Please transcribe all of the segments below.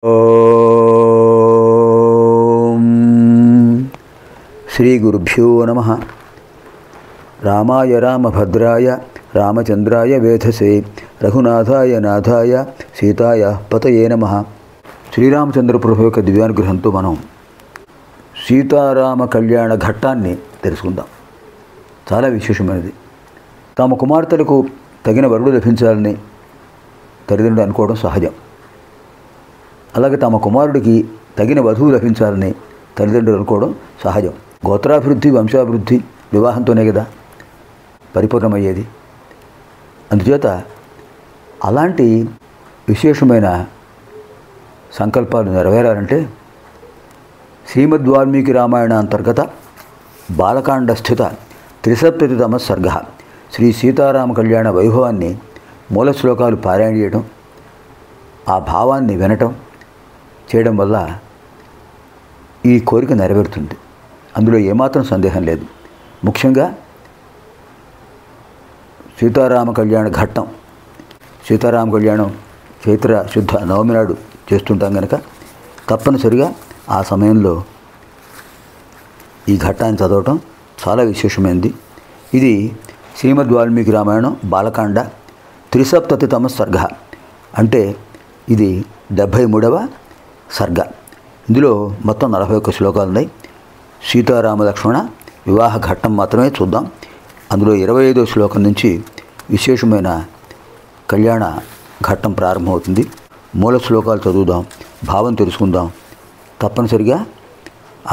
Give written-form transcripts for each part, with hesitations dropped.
ఓం శ్రీ గురుభ్యో నమః. రామాయ రామభద్రాయ రామచంద్రాయ వేధసే రఘునాథాయ నాథాయ సీతాయ పతయే నమః. శ్రీరామచంద్ర ప్రభు యొక్క దివ్యానుగ్రహంతో మనం సీతారామ కళ్యాణ ఘట్టాన్ని తెలుసుకుందాం. చాలా విశేషమైనది. తమ కుమార్తెలకు తగిన వరుడు లభించాలని తల్లిదండ్రులు అనుకోవడం సహజం. అలాగే తమ కుమారుడికి తగిన వధువు లభించాలని తల్లిదండ్రులు అనుకోవడం సహజం. గోత్రాభివృద్ధి, వంశాభివృద్ధి వివాహంతోనే కదా పరిపూర్ణమయ్యేది. అందుచేత అలాంటి విశేషమైన సంకల్పాలు నెరవేరాలంటే శ్రీమద్ వాల్మీకి రామాయణ అంతర్గత బాలకాండ స్థిత 63వ సర్గ శ్రీ సీతారామ కళ్యాణ వైభవాన్ని మూల శ్లోకాలు పారాయణ చేయడం, ఆ భావాన్ని వినటం చేయడం వల్ల ఈ కోరిక నెరవేరుతుంది. అందులో ఏమాత్రం సందేహం లేదు. ముఖ్యంగా సీతారామ కళ్యాణ ఘట్టం, సీతారామ కళ్యాణం చైత్ర శుద్ధ నవమి నాడు చేస్తుంటాం కనుక తప్పనిసరిగా ఆ సమయంలో ఈ ఘట్టాన్ని చదవటం చాలా విశేషమైనది. ఇది శ్రీమద్ వాల్మీకి రామాయణం బాలకాండ 63వ సర్గ, అంటే ఇది 73వ సర్గ. ఇందులో మొత్తం 41 శ్లోకాలు ఉన్నాయి. సీతారామ లక్ష్మణ వివాహ ఘట్టం మాత్రమే చూద్దాం. అందులో 25వ శ్లోకం నుంచి విశేషమైన కళ్యాణ ఘట్టం ప్రారంభమవుతుంది. మూల శ్లోకాలు చదువుదాం, భావం తెలుసుకుందాం. తప్పనిసరిగా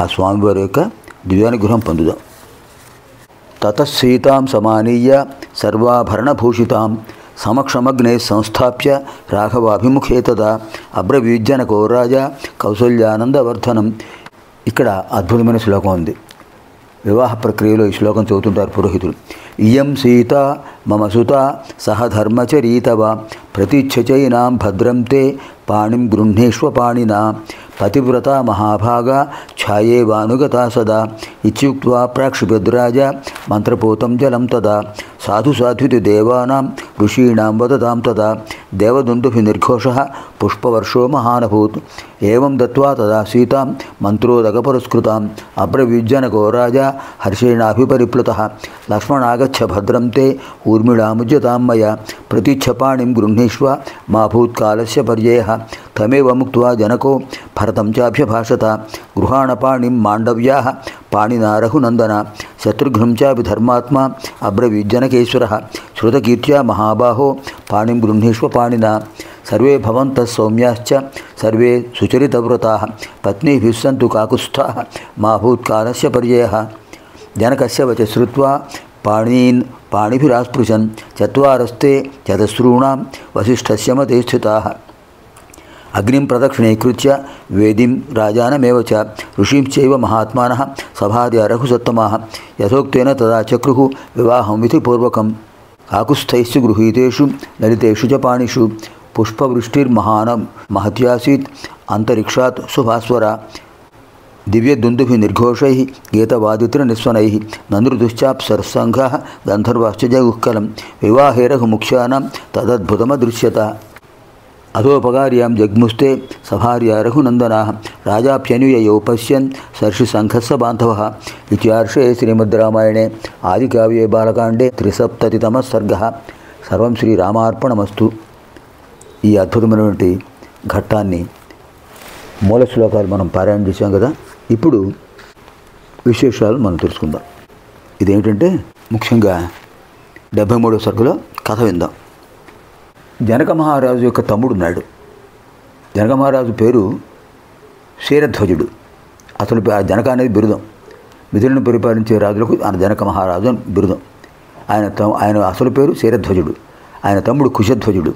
ఆ స్వామివారి యొక్క దివ్యానుగ్రహం పొందుదాం. తతఃసీతాం సమానీయ సర్వాభరణభూషితాం సమక్షమగ్నే సంస్థాప్య రాఘవాభిముఖే తదా అబ్రవీజ్జనకో రాజా కౌసల్యానందవర్ధనం. ఇక్కడ అద్భుతమైన శ్లోకం ఉంది. వివాహ ప్రక్రియలో ఈ శ్లోకం చదువుతుంటారు పురోహితులు. ఇయం సీత మమ సుత సహ ధర్మచరీతవ ప్రతిచ్ఛచైనాం భద్రం తే పాణిం గృహ్ణేష్వ పాణినా పతివ్రత మహాభాగా ఛాయేవానుగతా సదా ఇత్యుక్త్వా ప్రాక్షిపద్రాజ మంత్రపోతం జలం తదా సాధు సాధ్వితి దేవానాం ఋషీణాం వదతాం తదా దేవదుందుభి నిర్ఘోషః పుష్పవర్షో మహానభూత్. ఏవం దత్వా తదా సీతాం మంత్రోదకపురస్కృతాం అబ్రవీజ్జనకో రాజా హర్షేణాభిపరిప్లుతః లక్ష్మణాగచ్చ భద్రం తే ఊర్మిళాముజ్యతాం మయా ప్రతిచ్ఛపాణిం గృహ్ణీష్వ మా భూత్కాలస్య పర్యయః. తమేవ ముక్త్వా జనకో భరతం చాభ్యభాషత గృహాణపాణిం మాండవ్యాః పాణినా రఘునందన శత్రుఘ్నం చాపి ధర్మాత్మా అబ్రవీజ్జనకేశ్వరః శృతకీర్త్యా మహాబాహో పాణిం గృహ్ణీష్వ పాణినా. సర్వే భవంతః సౌమ్యాశ్చ సర్వే సుచరితవ్రతాః పత్నీభిः సంతు కాకుస్థాః మా భూత్కాలస్య పర్యయః. జనకస్య వచ శ్రుత్వా పాణీన్ పాణిభిరాస్పృశన్ చత్వారస్తే చతస్రూణాం వసిష్ఠస్య మతే స్థితాః. అగ్నిం ప్రదక్షిణీకృత్య వేదిం రాజానమేవ చ ఋషీంశ్చైవ మహాత్మానః సభార్య రఘుసత్తమాః యథోక్తేన తదా చక్రుః వివాహం విధిపూర్వకం. కాకుస్థైశ్చ గృహీతేషు లలితేషు చ పాణిషు పుష్పవృష్టిర్మహానం మహత్యాసీత్ అంతరిక్షాత్ శుభాస్వర దివ్యదుందుభి నిర్ఘోషైః గీతవాదిత్రనిస్వనైః నందృదుశ్చాప్సరస్సంఘాః గంధర్వాశ్చ జగుఃకలం వివాహే రఘుముఖ్యానాం తదద్భుతమదృశ్యత. అధోపగార్యాం జగ్ముస్తే సభార్య రఘునందనాః రాజాప్యనుయయౌ పశ్యన్ సర్షిసంఘస్స బాంధవః. ఇత్యార్షే శ్రీమద్ రామాయణే ఆదికావ్యే బాలకాండే 63వ సర్గ. సర్వం శ్రీరామార్పణమస్తు. ఈ అద్భుతమైనటువంటి ఘట్టాన్ని మూల శ్లోకాలు మనం పారాయణ చేశాం కదా. ఇప్పుడు విశేషాలు మనం తెలుసుకుందాం. ఇదేమిటంటే ముఖ్యంగా 73వ సర్గలో కథ విందాం. జనక మహారాజు యొక్క తమ్ముడు ఉన్నాడు. జనక మహారాజు పేరు క్షీరధ్వజుడు. అసలు జనక అనేది బిరుదం. మిథులను పరిపాలించే రాజులకు ఆయన జనక మహారాజు అని బిరుదం. ఆయన అసలు పేరు క్షీరధ్వజుడు. ఆయన తమ్ముడు కుశధ్వజుడు.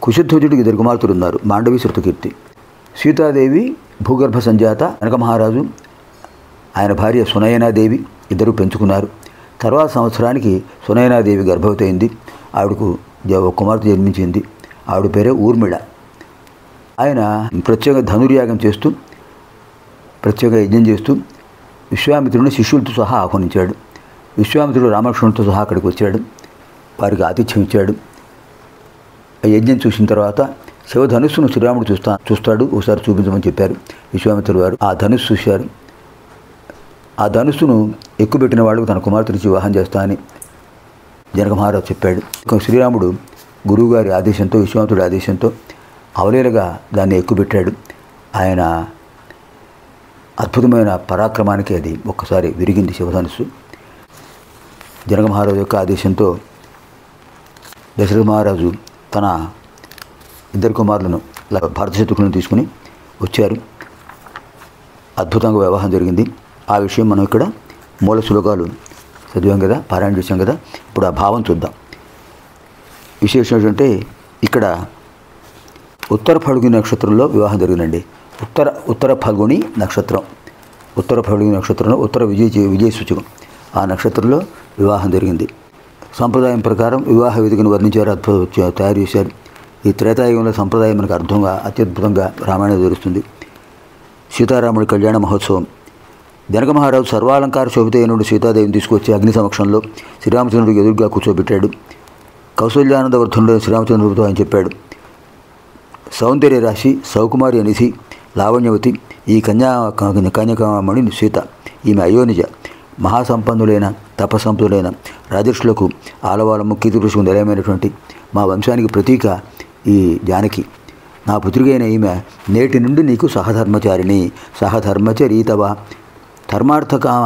కుశధ్వజుడికి 2 కుమార్తెలు ఉన్నారు, మాండవి, శృతకీర్తి. సీతాదేవి భూగర్భ సంజాత. జనక మహారాజు ఆయన భార్య సునయనాదేవి ఇద్దరు పెంచుకున్నారు. తర్వాత సంవత్సరానికి సునయనాదేవి గర్భవతి అయింది. ఆవిడకు ఒక కుమార్తె జన్మించింది. ఆవిడ పేరే ఊర్మిళ. ఆయన ప్రత్యేక ధనుర్యాగం చేస్తూ, ప్రత్యేక యజ్ఞం చేస్తూ విశ్వామిత్రుడిని శిష్యులతో సహా ఆహ్వానించాడు. విశ్వామిత్రుడు రామలక్ష్మణుడితో సహా అక్కడికి వచ్చాడు. వారికి ఆతిథ్యం ఇచ్చాడు. యజ్ఞం చూసిన తర్వాత శివధనుస్సును శ్రీరాముడు చూస్తాడు, ఒకసారి చూపించమని చెప్పారు విశ్వామిత్రుల వారు. ఆ ధనుస్సు చూశారు. ఆ ధనుస్సును ఎక్కుపెట్టిన వాళ్ళకు తన కుమార్తెనిచ్చి వివాహం చేస్తా అని జనక మహారాజు చెప్పాడు. శ్రీరాముడు గురువుగారి ఆదేశంతో, విశ్వామిత్రుడి ఆదేశంతో అవలీలగా దాన్ని ఎక్కుపెట్టాడు. ఆయన అద్భుతమైన పరాక్రమానికి అది ఒక్కసారి విరిగింది శివధనుస్సు. జనక మహారాజు యొక్క ఆదేశంతో దశరథ మహారాజు తన ఇద్దరు కుమారులను భరత శత్రుఘ్నులను తీసుకుని వచ్చారు. అద్భుతంగా వివాహం జరిగింది. ఆ విషయం మనం ఇక్కడ మూల శ్లోకాలు చదివాం కదా, పారాయణ చేసాం కదా. ఇప్పుడు ఆ భావం చూద్దాం. విశేషం ఏంటంటే ఇక్కడ ఉత్తర ఫల్గుని నక్షత్రంలో వివాహం జరిగిందండి. ఉత్తర ఫల్గుని నక్షత్రం, ఉత్తర ఫల్గుని నక్షత్రంలో ఉత్తర విజయ సూచకం ఆ నక్షత్రంలో వివాహం జరిగింది. సంప్రదాయం ప్రకారం వివాహ వేదికను వర్ణించారు, తయారు చేశారు. ఈ త్రేతాయుగంలో సంప్రదాయం మనకు అత్యద్భుతంగా రామాయణం తెలుస్తుంది. సీతారాముడి కళ్యాణ మహోత్సవం. జనక మహారాజు సర్వాలంకార శోభితైనడు సీతాదేవిని తీసుకొచ్చి అగ్ని సమక్షంలో శ్రీరామచంద్రుడికి ఎదురుగా కూర్చోబెట్టాడు. కౌశల్యానందవర్ధనుడు శ్రీరామచంద్రుడితో ఆయన చెప్పాడు, సౌందర్య రాశి, సౌకుమారి నిధి, లావణ్యవతి ఈ కన్యకామణి సీత. ఈమె అయోనిజ, మహాసంపన్నులైన తపసంపన్నులైన రాజర్షులకు ఆలవాలము కీర్తిపురుషుకు నిలయమైనటువంటి మా వంశానికి ప్రతీక ఈ జానకి. నా పుత్రికైన ఈమె నేటి నుండి నీకు సహధర్మచారిణి, సహధర్మచరీతవ. ధర్మార్థకామ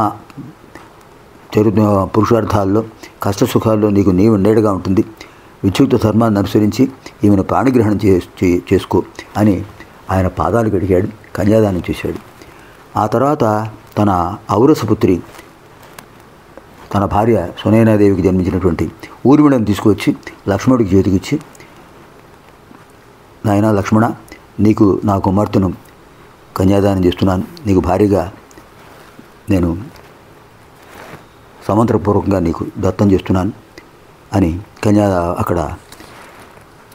పురుషార్థాల్లో కష్టసుఖాల్లో నీకు నీవు నీడగా ఉంటుంది. విచ్యుక్త ధర్మాన్ని అనుసరించి ఈమెను పాణిగ్రహణం చేసుకో అని ఆయన పాదాలు గడిగాడు, కన్యాదానం చేశాడు. ఆ తర్వాత తన ఔరసపుత్రి, తన భార్య సునయనాదేవికి జన్మించినటువంటి ఊర్మిళను తీసుకువచ్చి లక్ష్మణుడికి చేతికిచ్చి, నాయన లక్ష్మణ, నీకు నా కుమార్తెను కన్యాదానం చేస్తున్నాను, నీకు భార్యగా నేను సమంత్రపూర్వకంగా నీకు దత్తం చేస్తున్నాను అని అక్కడ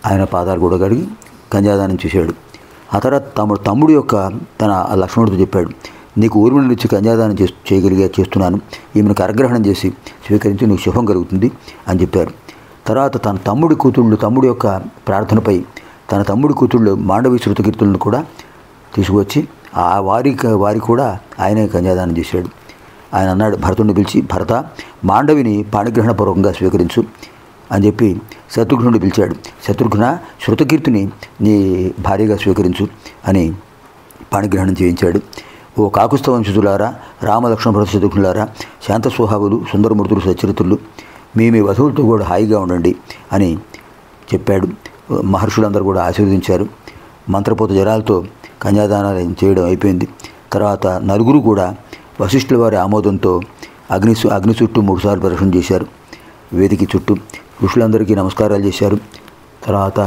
ఆయన పాదాలు కూడా కడిగి కన్యాదానం చేశాడు. ఆ తర్వాత తమ్ముడు యొక్క తన లక్ష్మణుడితో చెప్పాడు, నీకు ఊర్మిళ నుంచి కన్యాదానం చేస్తున్నాను, ఈమెను కరగ్రహణం చేసి స్వీకరించి నీకు శుభం కలుగుతుంది అని చెప్పారు. తర్వాత తన తమ్ముడి యొక్క ప్రార్థనపై తన తమ్ముడి కూతుళ్ళు మాండవి శృతకీర్తులను కూడా తీసుకువచ్చి వారి కూడా ఆయనే కన్యాదానం చేశాడు. ఆయన అన్నాడు భరతుడిని పిలిచి, భరత, మాండవిని పాణిగ్రహణపూర్వకంగా స్వీకరించు అని చెప్పి శత్రుఘ్నుడిని పిలిచాడు. శత్రుఘ్న, శృతకీర్తిని నీ భార్యగా స్వీకరించు అని పాణిగ్రహణం చేయించాడు. ఓ కాకుస్థ వంశజులారా, రామలక్ష్మణ భరత శత్రుఘ్నులారా, శాంత స్వభావులు, సుందరమూర్తులు, సచరిత్రులు, మీ వధువులతో కూడా హాయిగా ఉండండి అని చెప్పాడు. మహర్షులందరూ కూడా ఆశీర్వదించారు. మంత్రపోత జరాలతో కన్యాదానాలు చేయడం అయిపోయింది. తర్వాత నలుగురు కూడా వశిష్ఠుల వారి ఆమోదంతో అగ్ని చుట్టూ 3 సార్లు ప్రదక్షిణ చేశారు. వేదిక చుట్టూ ఋషులందరికీ నమస్కారాలు చేశారు. తర్వాత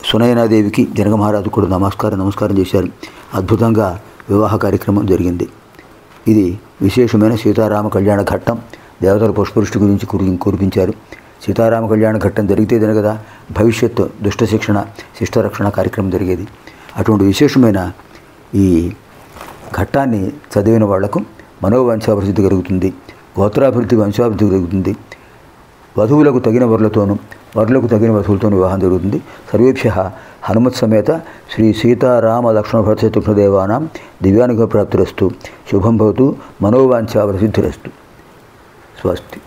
సునయనాదేవికి జనక మహారాజు కూడా నమస్కారం చేశారు. అద్భుతంగా వివాహ కార్యక్రమం జరిగింది. ఇది విశేషమైన సీతారామ కళ్యాణ ఘట్టం. దేవతల పుష్పవృష్టి గురించి కురిపించారు. సీతారామ కళ్యాణ ఘట్టం జరిగితేనే కదా భవిష్యత్ దుష్ట శిక్షణ, శిష్టరక్షణ కార్యక్రమం జరిగేది. అటువంటి విశేషమైన ఈ ఘట్టాన్ని చదివిన వాళ్లకు మనోవంశాభివృద్ధి కలుగుతుంది, గోత్రాభివృద్ధి, వంశాభివృద్ధి కలుగుతుంది. వధువులకు తగిన వరులకు తగిన వధువులతోనూ వివాహం జరుగుతుంది. సర్వేభ్యః హనుమత్ సమేత శ్రీ సీతారామ లక్ష్మణ భరత శత్రుఘ్నదేవానాం దివ్యానుగ్రహ ప్రాప్తిరస్తు. శుభం భవతు, మనోవాంఛాభివృద్ధిరస్తు. స్వస్తి.